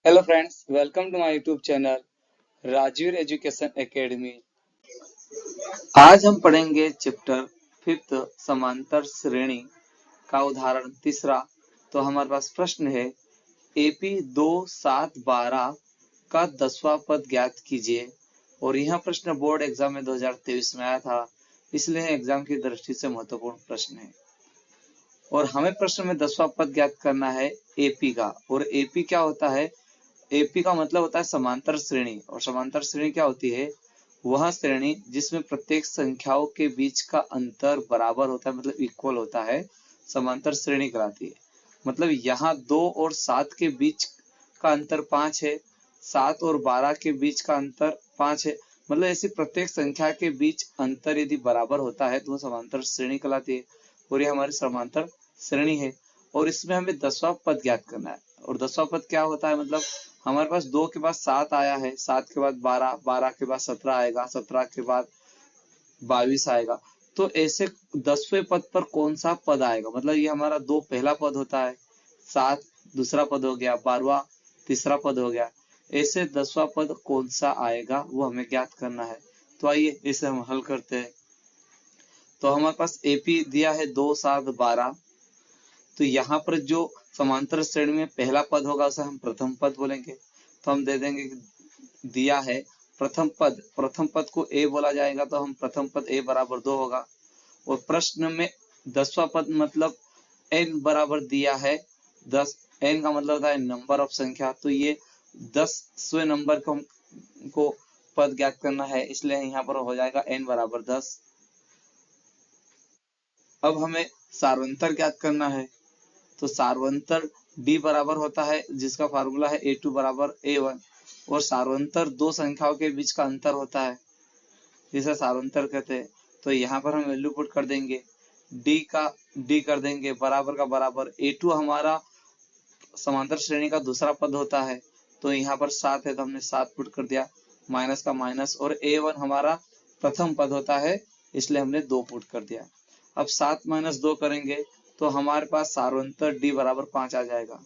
Hello friends, welcome to my YouTube channel Rajveer education academy. आज हम पढ़ेंगे चैप्टर 5 समांतर श्रेणी का उदाहरण तीसरा। तो हमारे पास प्रश्न है AP 2, 7, 12 का 10वां पद ज्ञात कीजिए। और यह प्रश्न बोर्ड एग्जाम में 2023 में आया था, इसलिए एग्जाम की दृष्टि से महत्वपूर्ण प्रश्न है। और हमें प्रश्न में 10वां पद ज्ञात करना है AP का। और AP क्या होता है? एपी का मतलब होता है समांतर श्रेणी। और समांतर श्रेणी क्या होती है? वह श्रेणी जिसमें प्रत्येक संख्याओं के बीच का अंतर बराबर होता है, मतलब इक्वल होता है, समांतर श्रेणी कहलाती है। मतलब यहाँ 2 और 7 के बीच का अंतर 5 है, 7 और 12 के बीच का अंतर 5 है। मतलब ऐसी प्रत्येक संख्या के बीच अंतर यदि बराबर होता है तो वह समांतर श्रेणी कहलाती है। और ये हमारी समांतर श्रेणी है। और इसमें हमें 10वां पद ज्ञात करना है। और 10वां पद क्या होता है? मतलब हमारे पास 2 के बाद 7 आया है, 7 के बाद 12, 12 के बाद 17 आएगा, 17 के बाद 22 आएगा। तो ऐसे 10वें पद पर कौन सा पद आएगा? मतलब ये हमारा 2 पहला पद होता है, 7 दूसरा पद हो गया, 12वां तीसरा पद हो गया। ऐसे 10वां पद कौन सा आएगा वो हमें ज्ञात करना है। तो आइए इसे हम हल करते हैं। तो हमारे पास एपी दिया है 2, 7, 12। तो यहाँ पर जो समांतर श्रेणी में पहला पद होगा उसे हम प्रथम पद बोलेंगे। तो हम दे देंगे कि दिया है प्रथम पद को ए बोला जाएगा, तो हम प्रथम पद ए बराबर 2 होगा। और प्रश्न में 10वां पद मतलब n बराबर दिया है 10। n का मतलब होता है नंबर ऑफ संख्या। तो ये 10वें नंबर को पद ज्ञात करना है, इसलिए यहाँ पर हो जाएगा n बराबर 10। अब हमें सार्वंतर ज्ञात करना है। तो सार्वंतर D बराबर होता है, जिसका फार्मूला है A2 बराबर A1। और सार्वंतर दो संख्याओं के बीच का अंतर होता है, जिसे सार्वंतर कहते हैं। तो यहाँ पर हम वैल्यू पुट कर देंगे, D कर देंगे बराबर का बराबर। A2 हमारा समांतर श्रेणी का दूसरा पद होता है, तो यहाँ पर 7 है तो हमने 7 पुट कर दिया, माइनस का माइनस। और A1 हमारा प्रथम पद होता है, इसलिए हमने 2 पुट कर दिया। अब 7 - 2 करेंगे तो हमारे पास सार्वंतर D बराबर 5 आ जाएगा।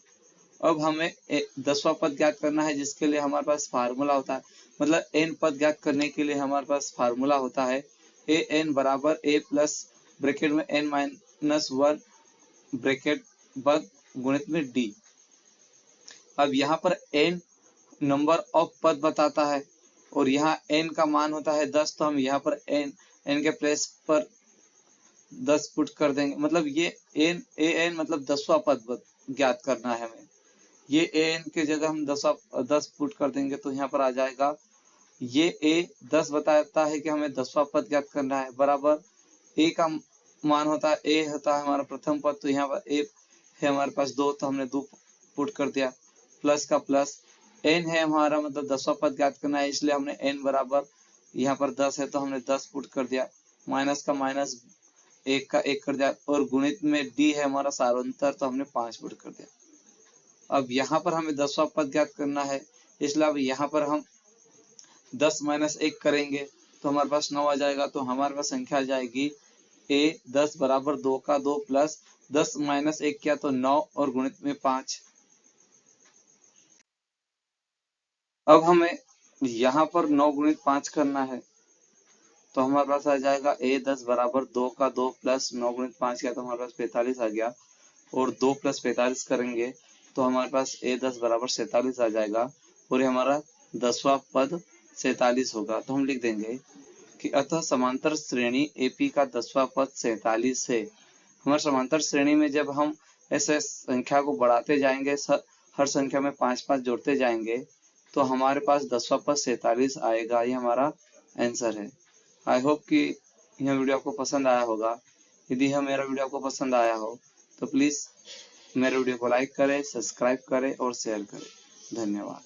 अब हमें 10वां पद ज्ञात करना है, जिसके लिए हमारे पास फार्मूला होता है। मतलब n पद ज्ञात करने के लिए हमारे पास फार्मूला होता है an बराबर a प्लस ब्रैकेट में n-1 ब्रैकेट बंद गुणित में d। अब यहाँ पर n नंबर ऑफ पद बताता है और यहाँ n का मान होता है 10। तो हम यहाँ पर n के प्लेस पर 10 पुट कर देंगे। मतलब ये an मतलब 10वां पद ज्ञात करना है हमें। ये an के जगह हम 10 पुट कर देंगे तो यहाँ पर आ जाएगा। ये a 10 बताता है कि हमें 10वां पद ज्ञात करना है, बराबर a का मान होता है, a होता है हमारा प्रथम पद। तो यहाँ पर a है हमारे पास 2, तो हमने 2 पुट कर दिया, प्लस का प्लस। n है हमारा मतलब 10वां पद ज्ञात करना है, इसलिए हमने n बराबर यहाँ पर 10 है तो हमने 10 पुट कर दिया, माइनस का माइनस, 1 का 1 कर दिया। और गुणित में d है हमारा सार्वंतर, तो हमने 5 पुट कर दिया। अब यहाँ पर हमें 10वां पद ज्ञात करना है, इसलिए अब यहाँ पर हम 10 - 1 करेंगे तो हमारे पास 9 आ जाएगा। तो हमारे पास संख्या आ जाएगी a 10 बराबर 2 का 2 प्लस 10 - 1 किया तो 9 और गुणित में 5। अब हमें यहाँ पर 9 गुणित 5 करना है, तो हमारे पास आ जाएगा a 10 बराबर 2 का 2 प्लस 9 गुणित 5 किया तो हमारे पास 45 आ गया। और 2 + 45 करेंगे तो हमारे पास a 10 बराबर 47 आ जाएगा। और ये हमारा 10वां पद 47 होगा। तो हम लिख देंगे कि अतः समांतर श्रेणी AP का 10वां पद 47 है। हमारे समांतर श्रेणी में जब हम ऐसे संख्या को बढ़ाते जाएंगे, हर संख्या में 5-5 जोड़ते जाएंगे, तो हमारे पास 10वां पद 47 आएगा। ये हमारा आंसर है। आई होप कि यह वीडियो आपको पसंद आया होगा। यदि यह मेरा वीडियो आपको पसंद आया हो तो प्लीज मेरे वीडियो को लाइक करें, सब्सक्राइब करें और शेयर करें। धन्यवाद।